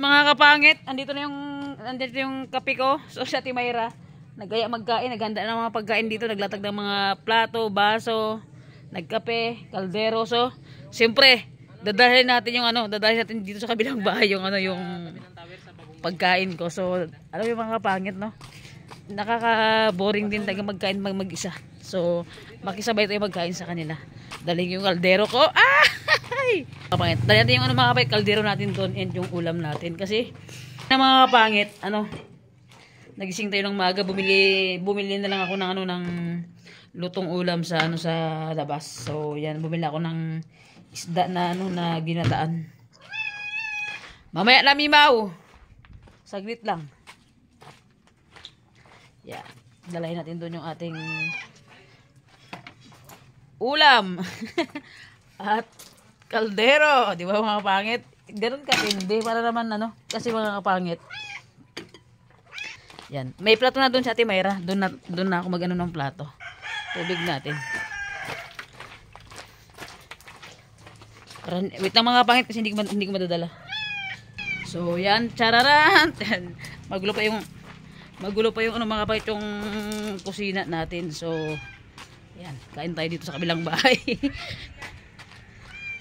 mga kapangit, andito yung kape ko. So si Ate Mayra, nagaya magkain, naghanda ng mga pagkain dito, naglatag ng mga plato, baso, nagkape, kaldero. So, siyempre, dadalhin natin dito sa kabilang bahay yung pagkain ko. So, alam mo yung mga kapangit, no? Nakaka-boring din talaga magkain mag-isa. So, makisabay tayo magkain sa kanila. Dalhin yung kaldero ko. Ay! Kapangit. Dalhin natin yung mga kapangit, kaldero natin doon and yung ulam natin. Kasi, mga kapangit, nagising tayo ng maga, bumili na lang ako ng lutong ulam sa labas. So, yan, bumili ako ng isda na na ginataan. Mamaya na, Mimaw. Saglit lang. Yan. Dalahin natin doon yung ating ulam. At kaldero. Di ba mga kapangit? Ganun katindi para naman kasi mga kapangit. Yan. May plato na doon sa Ate Mayra. Doon na ako mag-ano ng plato. Tubig natin. Wait lang mga kapangit kasi hindi ko madadala. So yan. Chararan. Magulo pa yung mga kapangit yung kusina natin. So yan. Kain tayo dito sa kabilang bahay.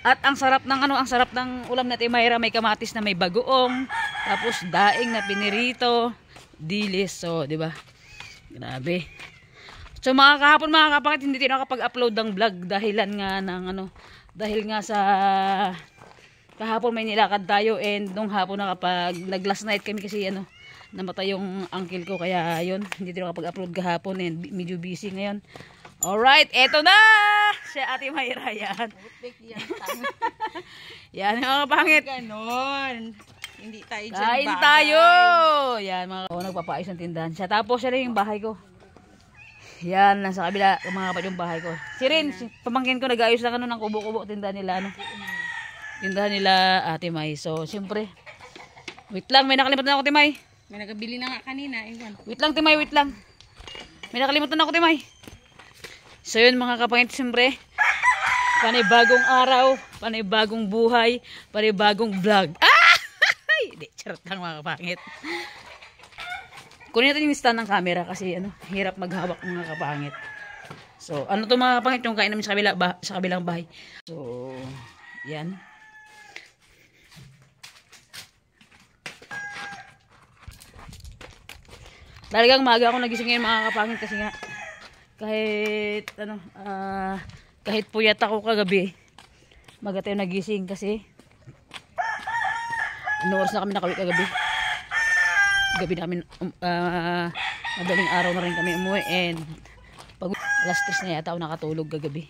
At ang sarap ng ulam natin, Mayra, may kamatis na may bagoong, tapos daing na pinirito, dilis, so, di ba? Grabe. So mga kahapon mga kapangit, hindi tayo nakapag-upload ng vlog dahil nga sa kahapon may nilakad tayo and nung hapon nag-last night kami kasi namatay yung uncle ko, kaya yun, hindi tayo nakapag-upload kahapon and medyo busy ngayon. Alright, eto na! Siya Ate Mayra, yan. Yan mga kapangit. Ganon. Hindi tayo dyan kain tayo! Yan mga kapangit, nagpapaayos ng tindahan siya. Tapos siya rin yung bahay ko. Yan, nasa kabila, mga kapangit yung bahay ko. Si Rin, pamangkin ko, nag-aayos lang ng kubo-kubo, tindahan nila, tindahan nila Ate May. So, siyempre, wait lang, may nakalimutan ako, Ate May. May nagabili na nga kanina. Wait lang, Ate May, wait lang. May nakalimutan ako, Ate May. So yun mga kapangit, siyempre, panibagong araw, panibagong buhay, panibagong vlog. Hindi, charot lang mga kapangit. Kunin natin yung stand ng camera kasi hirap maghawak mga kapangit. So, to mga kapangit, yung kain namin sa kabilang bahay. So, yan. Talagang maaga ako nagising ngayon mga kapangit kasi nga, kahit puyat ako kagabi, maga tayo nagising kasi oras na kami nakauwi kagabi. Gabi namin madaling araw na rin kami umuwi and pag alas 3 na yata ako nakatulog kagabi.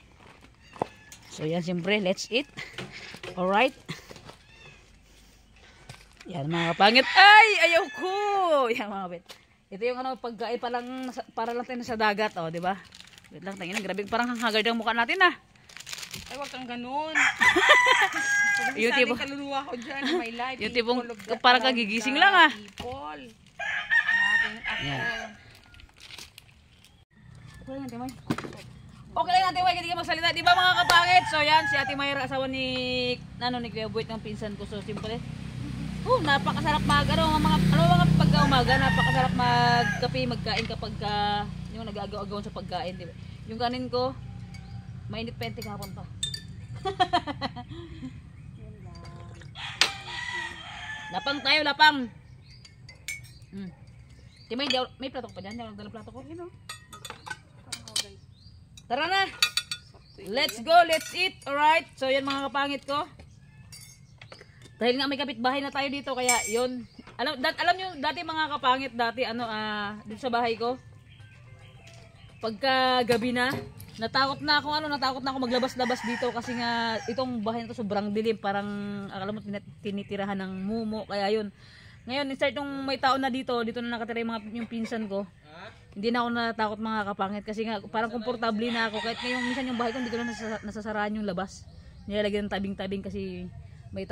So yan, siyempre, let's eat. Alright. Yan mga kapangit. Ay, ayaw ko. Yan mga kapangit. Ito yung pagkain para lang tayo sa dagat, di ba? Wait lang, tangina, grabe, parang hanghagard ang mukha natin, Ay, wag kang ganun. Yung tipo, kaluluwa ko dyan, my life. yung tipong parang kagigising lang, People. Natin ako. Yeah. Okay lang, Ate May. Okay lang, Ate May, hindi ka magsalita. Di ba mga kapangit? So yan, si Ate Mayra, asawa ni Kuya Buwit ng pinsan ko. So, simple. Napakasarap mga pagka-umaga, napakasarap magkape, magkain kapag yung nag-agaw-agawan sa pagkain, di ba? Yung kanin ko, mainit pente kahapon pa. Lapang tayo, lapang. May plato ko pa dyan, dala plato ko. Tara na! Let's go, let's eat! Alright, so yan mga kapangit ko. Dahil nga may kapitbahay na tayo dito, kaya yun. Alam nyo, dati mga kapangit, dito sa bahay ko, pagka gabi na, natakot na ako maglabas-labas dito kasi nga itong bahay na to sobrang dilim, parang akala mo tinitirahan ng mumo, kaya yun. Ngayon, start nung may tao na dito na nakatira yung pinsan ko, hindi na ako natakot mga kapangit kasi nga parang komportable na ako, kahit ngayong minsan yung bahay ko hindi ko na nasasaraan yung labas. Nilalagyan ng tabing-tabing kasi may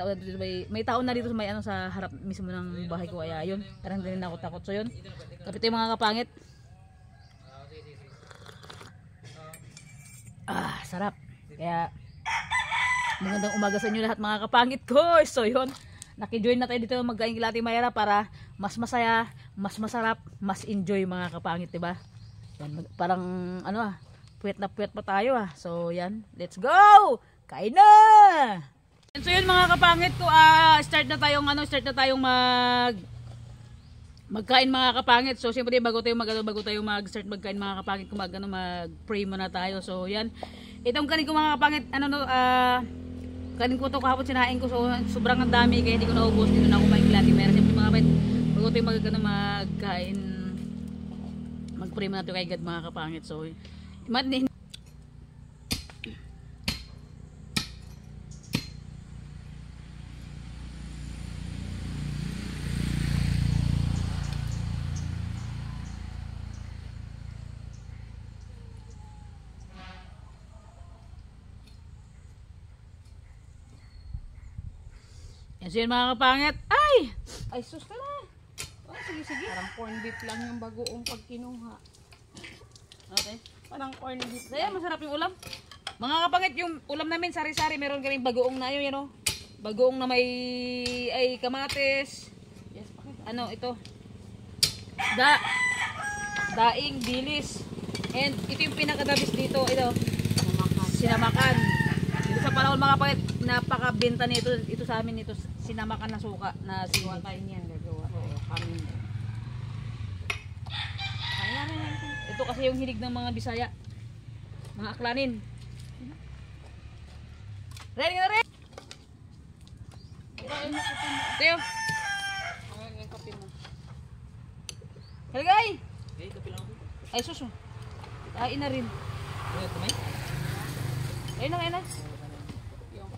tao na dito sa harap mismo ng bahay ko, kaya yun, parang hindi na ako takot. So yun, kapit yung mga kapangit. Sarap. Kaya magandang umaga sa inyo lahat mga kapangit ko. So yun, Nakijoin na tayo dito magkain kila Ate Mayra para mas masaya, mas masarap, mas enjoy mga kapangit, diba? Yan, parang ano puwet na puwet pa tayo So yan, let's go! Kain na! So yun mga kapangit ko, start na tayong magkain mga kapangit. So siyempre bago tayo mag-start magkain mga kapangit, mag-pray muna tayo. So yan. Itong kanin ko mga kapangit, kanin ko to kahapon sinain ko. So sobrang ang dami kaya hindi ko naubos. Dito na ako kumain kila Ate Mayra. Siyempre mga kapangit, bago tayo magkain, mag-pray muna tayo kay God mga kapangit. So yan, so yun mga kapangit. Ay sus ka na. Sige. Parang corn beef lang yung bagoong pag kinuha. Okay. Parang corn beef. Kaya masarap yung ulam. Mga kapangit, yung ulam namin sari-sari, meron kaming bagoong na yun, bagoong na may kamatis. Yes, pakita. Ito. Daing, bilis. And ito yung pinakadabis dito, sinamakan. Dito sa panahon mga kapangit, napakabenta nito, ito sa amin, ito sinamakan na suka na Gawa tayo niyan, gagawa. Oo, kami. Kaya na yan. Ito kasi yung hilig ng mga Bisaya. Mga aklanin. Ready na rin! Teo! Ngayon yung kape mo. Halagay! Okay, kape lang ako. Ay suso. Kain na rin. Ano, kumain? Ayun na, ayun na. Yung.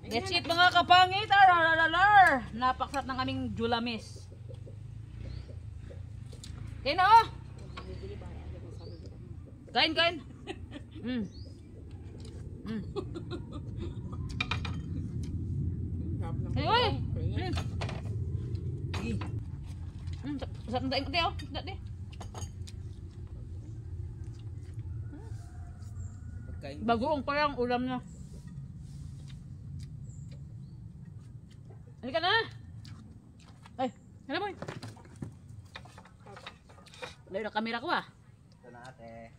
That's it mga kapangit. Ararararar. Napaksarap ng aming julamis. Kain na Kain, kain. Ay, sarap na daing Teo. Dati. Pagkain. Bagoong pa lang ulam na. Halika na. Ay, hala mo. Layo na kamera ko Ito na ate.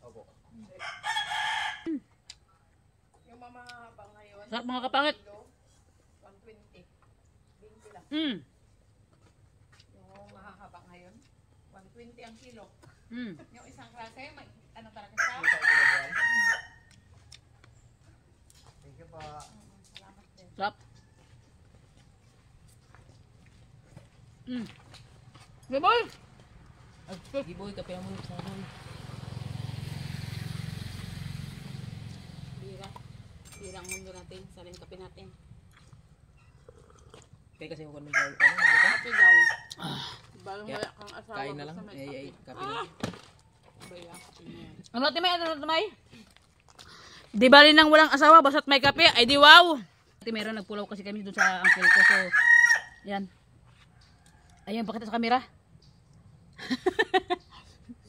Opo. Yung mamahaba ngayon, Sarap mga kapangit. 120. 20 lang. Yung mahahaba ngayon, 120 ang kilo. Yung isang klase, may ano talaga siya? Thank you po. Salamat din. Sarap. Okay boy. Sige boy, kape lang muna sa akin. Bira ang mundo natin, salin kape natin. Kaya kasi huwag nang gawin. Ano? Kape daw. Balang Kaya, wala kang asawa. kain na lang. basta may Ay, kape. kape lang. Baya, kape niya. Ano timay? Ano timay? Di bali nang walang asawa basta't may kape. Ay di wow. Ate meron nagpulaw kasi kami doon sa uncle ko. So, yan. Ayun, pakita sa kamera.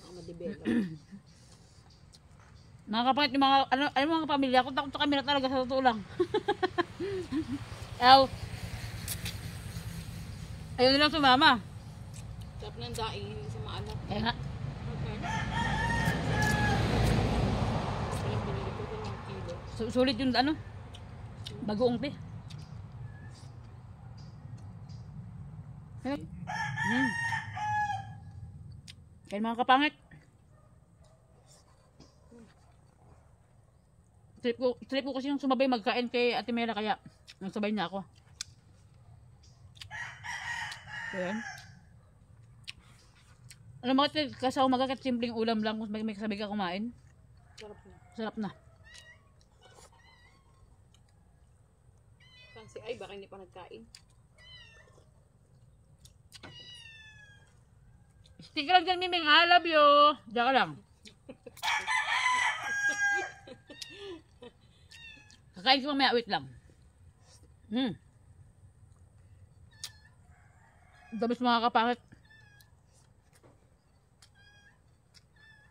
Madevelop. Mga kapangit, yung mga pamilya ko, takot sa camera talaga sa totoo lang. Ayaw nilang sumama. Sarap ng daing, hindi sa maalat. Kaya nga, Okay. Walang binili ko doon ng kilo. sulit yung bagoong te. Kaya mga kapangit. Trip ko kasi yung sumabay magkain kay Ate Mela kaya nagsabay niya ako. Ayan. Alam mo kasi sa umaga kahit simpleng ulam lang kung may kasabay ka kumain. Sarap na. Sarap na. Kasi ay, baka hindi pa nagkain. Stick lang dyan, Miming. I love you. Diyan ka lang. Kakain ko mamaya. Wait lang. Dabis mga kapangit.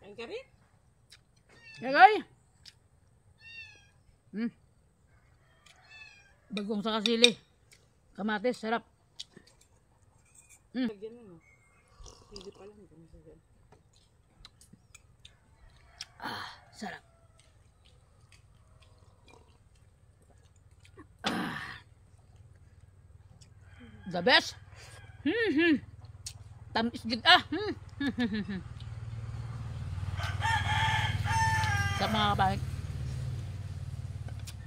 Kain ka rin? Yagay! Bagong sa kasili. Kamatis, sarap. Lagyan mo. Hindi pa lang. Sarap. The best. Tamis gid Sa mga kapangit.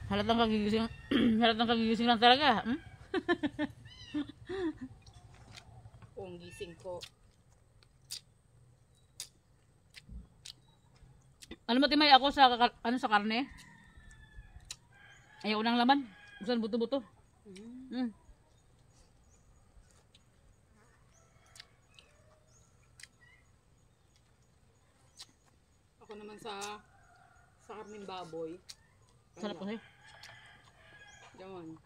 Halatang kagigising. Halatang kagigising lang talaga. Ako ang gising ko. Alam mo, Timay, ako sa sa karne. Ayaw ng laman. Gusto ng buto-buto. Ako naman sa karning baboy. Sarap kasi. Yan.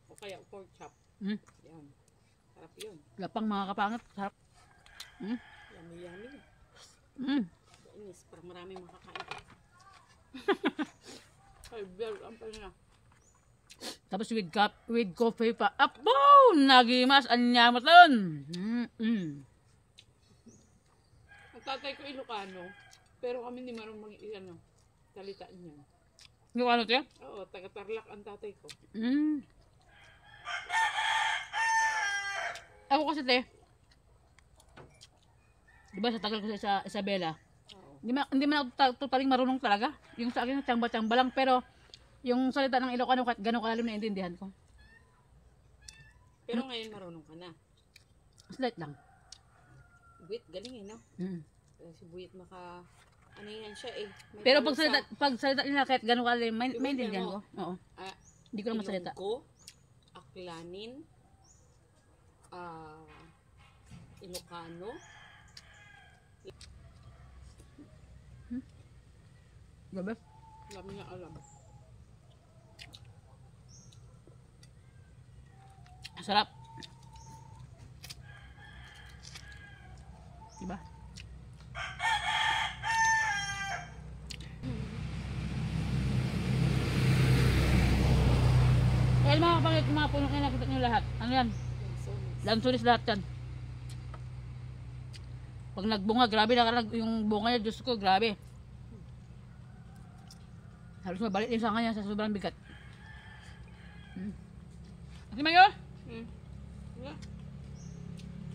O kaya pork chop. Yan. Sarap yun. Lapang mga kapangit. Sarap. Yummy, yummy. Inis, parang marami makakain. Ay, bear, ang pala. Tapos with coffee pa. Apo! Nagimas. Anyamat nun. Ang tatay ko Ilocano, pero kami hindi marunong salitaan niya. Yung ano tiya? Oo, taga-Tarlac ang tatay ko. Ako kasi te. Diba sa tagal ko sa Isabela? Oo. Hindi man ako paling marunong talaga. Yung sa akin tsamba-tsamba lang. Pero yung salita ng Ilocano kahit gano'ng kalalim na intindihan ko. Pero ngayon marunong ka na. Slight lang. Buwit, galing eh, no? Si Buwit ano yan siya eh. May Pero parusa. pag salita nila kahit gano'ng kalalim, may Diba, intindihan ko. ano? Oo. Hindi ko na masalita. Ilonggo, Aklanin, Ilocano. Gabi? Alam niya alam. Sarap. Diba? Kaya mga kapangit, mga punong kayo nakita nyo lahat. Ano yan? Lansunis lahat yan. Pag nagbunga, grabe na yung bunga niya, Diyos ko, grabe. Halos mabalik din sa kanya sa sobrang bigat. Ate Mayo? Wala.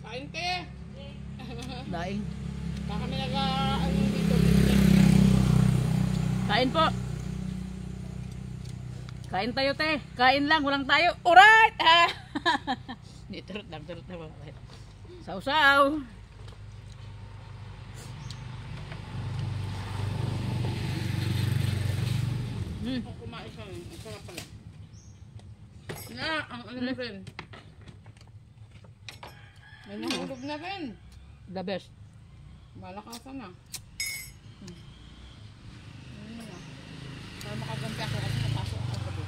Kain te! Daing. Baka kami dito. Kain po. Kain tayo, te. Kain lang, walang tayo. Alright! Hindi, turut na ba? Sausaw. Kung kumain siya, ang sarap pala. Ang ano na rin. May nahulog na rin. The best. Malakasan na. Ano na. Para makaganti ako kasi napasok ako gabi.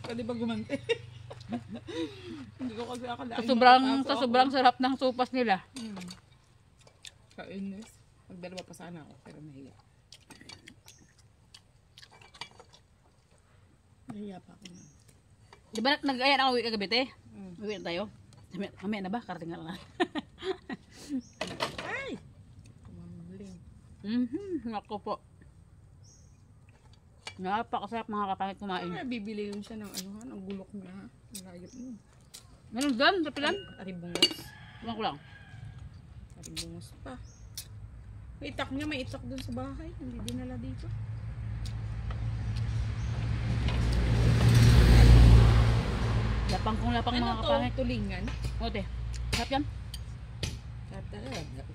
Pwede ba gumanti? Hindi ko kasi akalain. Sa sobrang sarap ng sopas nila. Kainis. Magdalawa pa sana ako pero nahiya. Nahiya pa ako na. Di ba nag-ayan ako uwi kagabi, te? Uwi na tayo. Mamaya na ba? Karating na lang. Ay! Kumambling. Nako po. Napakasarap mga kapangit kumain. Ay, bibili yun siya ng ng gulok niya. Ang layot mo. Meron doon, sa pilan? Aribungos. Tulang ko lang. Aribungos pa. May itak niya, may itak doon sa bahay. Hindi dinala dito. Lapang kong lapang mga kapangit. Tulingan? O, te. Sarap yan.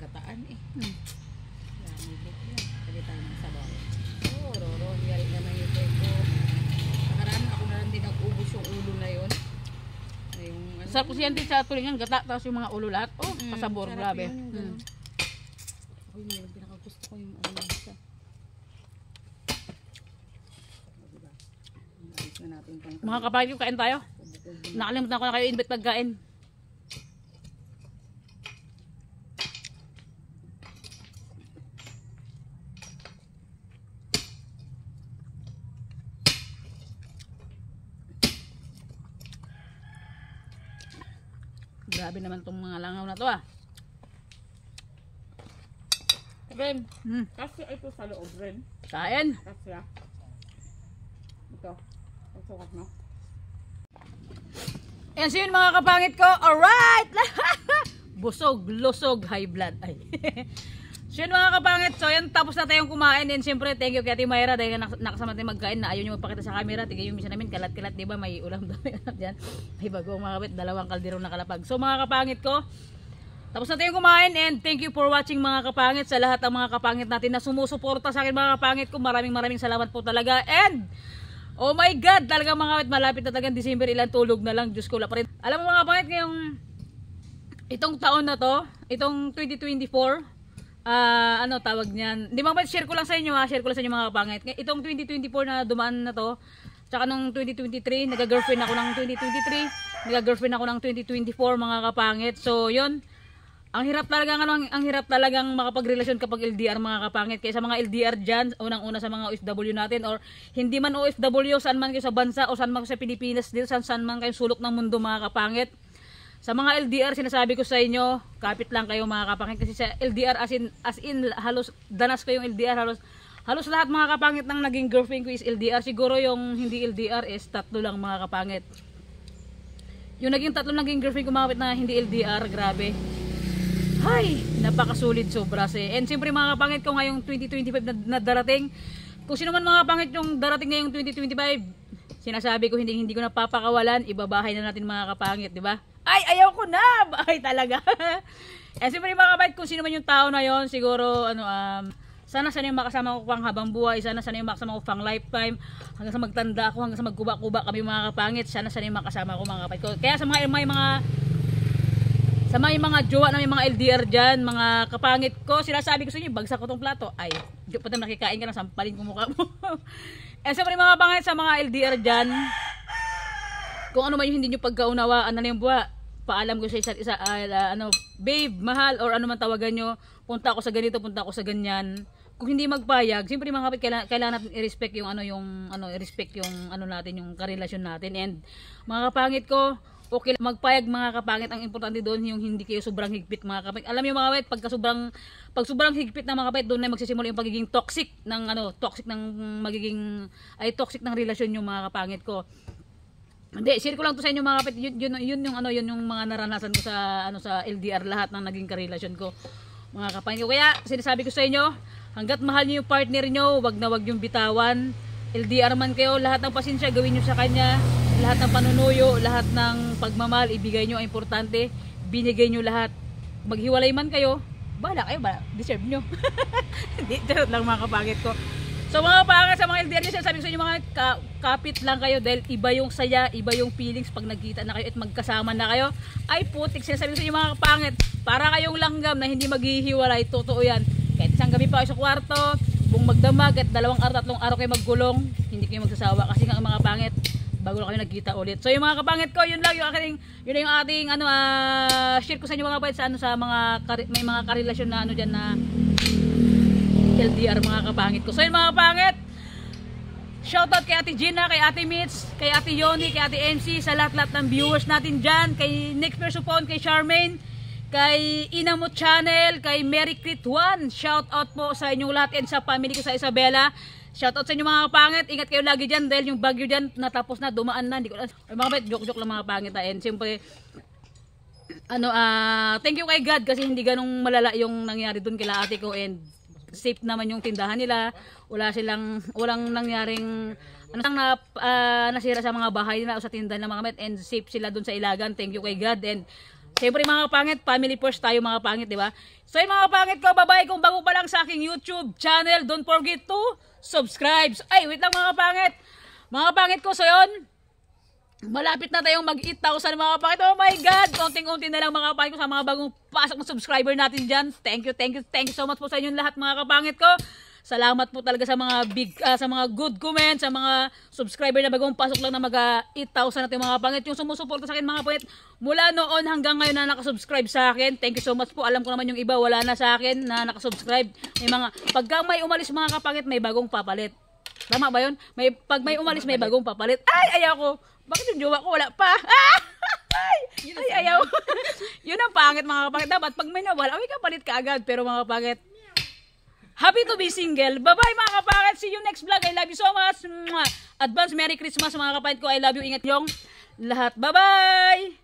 Gataan eh. Yan, may bit yan. Pwede tayo ng sabaw. Oh, Roro, hiyari naman yung teko. Nakaraan ako na lang din nag-ubos yung ulo na yun. Yung, Sarap kasi yan din sa tulingan. Gata, tapos yung mga ulo lahat. Oh, pasabor. sarap Grabe. yun, yung ganun. Ako yun, pinakagusto ko yung isa. Diba? Ayos na natin pang Mga kapangit, kain tayo. Nakalimutan ko na kayo invite pagkain. Grabe naman tong mga langaw na to ah. Ren, Hmm. kasi ito sa loob, Ren. Kain. Kasi ito. Ang sukat mo. Yan so yun mga kapangit ko. Alright! Busog, lusog, high blood. Ay. So yun mga kapangit. So yan tapos na tayong kumain. And siyempre thank you kay Ate Mayra dahil nakasama natin magkain na ayaw nyo magpakita sa camera. Tigay yung misa namin kalat-kalat diba may ulam dami dyan. Ay bago mga kapit. Dalawang kalderong nakalapag. So mga kapangit ko. Tapos na tayong kumain and thank you for watching mga kapangit sa lahat ng mga kapangit natin na sumusuporta sa akin mga kapangit ko. Maraming salamat po talaga. And oh my God, talagang mga kapangit malapit na talagang December, ilang tulog na lang. Diyos ko wala pa rin. Alam mo mga kapangit ngayong itong taon na to, itong 2024, ano tawag niyan? Hindi mga kapangit, share ko lang sa inyo ha, share ko lang sa inyo mga kapangit. Itong 2024 na dumaan na to, tsaka nung 2023, nag-girlfriend ako ng 2023, nag-girlfriend ako ng 2024 mga kapangit. So yun. Ang hirap talagang makapagrelasyon kapag LDR mga kapangit. Kaya sa mga LDR dyan, unang-una sa mga OFW natin or hindi man OFW, saan man kayo sa bansa o saan man kayo sa Pilipinas, dito saan man kayo sulok ng mundo mga kapangit. Sa mga LDR, sinasabi ko sa inyo, kapit lang kayo mga kapangit. Kasi sa LDR, as in halos danas ko yung LDR, halos lahat mga kapangit ng naging girlfriend ko is LDR. Siguro yung hindi LDR is 3 lang mga kapangit. Yung naging 3 naging girlfriend ko mga kapangit na hindi LDR, grabe. Ay, napakasulit sobra eh. And siyempre mga kapangit ko ngayong 2025 na darating. Kung sino man mga kapangit yung darating ngayong 2025, sinasabi ko hindi ko napapakawalan, ibabahay na natin mga kapangit, di ba? Ay, ayaw ko na! Bahay talaga. And siyempre mga kapangit, kung sino man yung tao na yon, siguro sana yung makasama ko pang habang buhay, sana yung makasama ko pang lifetime, hanggang sa magtanda ako, hanggang sa magkuba-kuba kami mga kapangit, sana yung makasama ko mga kapangit ko. Kaya sa mga jowa na may mga LDR dyan, mga kapangit ko, sinasabi ko sa inyo, bagsak ko tong plato. Ay, di pa tayo nakikain ka na, sampalin ko mukha mo. And sa mga kapangit sa mga LDR dyan, kung ano man yung hindi nyo pagkaunawaan na yung buwa, paalam ko sa isa't isa, babe, mahal, or ano man tawagan nyo, punta ako sa ganito, punta ako sa ganyan. Kung hindi magpayag, siyempre mga kapangit, kailangan natin i-respect yung i-respect yung natin, yung karelasyon natin. And mga kapangit ko, okay lang magpayag mga kapangit, ang importante doon yung hindi kayo sobrang higpit mga kapangit. Alam niyo mga kapangit, pag sobrang higpit na mga kapangit, doon na magsisimula yung pagiging toxic ng toxic ng relasyon niyo mga kapangit ko. Hindi, share ko lang to sa inyo mga kapangit, yun yung mga naranasan ko sa LDR, lahat ng naging karelasyon ko mga kapangit ko. Kaya sinasabi ko sa inyo, hangga't mahal niyo yung partner niyo, wag na wag yung bitawan. LDR man kayo, lahat ng pasensya gawin niyo sa kanya. Lahat ng panunuyo, lahat ng pagmamahal, ibigay nyo ang importante, binigay nyo lahat. Maghiwalay man kayo, bahala kayo, deserve nyo. Hindi, charot lang mga kapangit ko. So mga kapangit, sa mga LDR nyo, sabi ko sa inyo mga kapit lang kayo dahil iba yung saya, iba yung feelings pag nagkita na kayo at magkasama na kayo. Ay putik, sinasabi ko sa inyo mga kapangit, para kayong langgam na hindi maghihiwalay, totoo yan. Kahit isang gabi pa kayo sa kwarto, kung magdamag at 2 araw, 3 araw kayo maggulong, hindi kayo magsasawa kasi nga mga kapangit, bago lang kayo nagkita ulit. So yung mga kapangit ko, yun lang yung ating share ko sa inyo mga kapangit sa may mga karelasyon na diyan na LDR mga kapangit ko. So yung mga kapangit, shoutout kay Ate Gina, kay Ate Mitch, kay Ate Yoni, kay Ate MC, sa lahat-lahat ng viewers natin diyan, kay Nick Persupon, kay Charmaine, kay Inamo Channel, kay Mary Crit 1. Shoutout po sa inyong lahat and sa family ko sa Isabela. Shoutout sa inyo mga kapangit. Ingat kayo lagi dyan dahil yung bagyo dyan natapos na, dumaan na. Hindi ko mga kapangit, joke lang mga kapangit. And siyempre, thank you kay God kasi hindi ganong malala yung nangyari dun kila ate ko and safe naman yung tindahan nila. Walang nangyaring nasira sa mga bahay nila o sa tindahan ng mga kapangit and safe sila dun sa Ilagan. Thank you kay God. And siyempre mga kapangit, family first tayo mga kapangit, di ba? So yung mga kapangit ko, bye-bye. Kung bago pa lang sa aking YouTube channel, don't forget to subscribe. Ay, wait lang mga kapangit. Mga kapangit ko, so yun, malapit na tayong mag-8,000 mga kapangit. Oh my God! Konting-konti na lang mga kapangit ko sa mga bagong pasok ng subscriber natin dyan. Thank you so much po sa inyong lahat mga kapangit ko. Salamat po talaga sa mga sa mga good comments, sa mga subscriber na bagong pasok lang na mag-8,000 natin mga kapangit. Yung sumusuporta sa akin mga kapangit mula noon hanggang ngayon na nakasubscribe sa akin. Thank you so much po. Alam ko naman yung iba wala na sa akin na nakasubscribe. Pagka may umalis mga kapangit, may bagong papalit. Tama ba yun? Pag may umalis, may bagong papalit. Ay, ayaw ko. Bakit yung jowa ko wala pa? Ay, ayaw. Yun ang pangit mga kapangit. Dapat pag may nawal, away ka palit ka agad. Pero mga kapangit, happy to be single. Bye-bye mga kapangit. See you next vlog. I love you so much. Advance Merry Christmas mga kapangit ko. I love you. Ingat yung lahat. Bye-bye!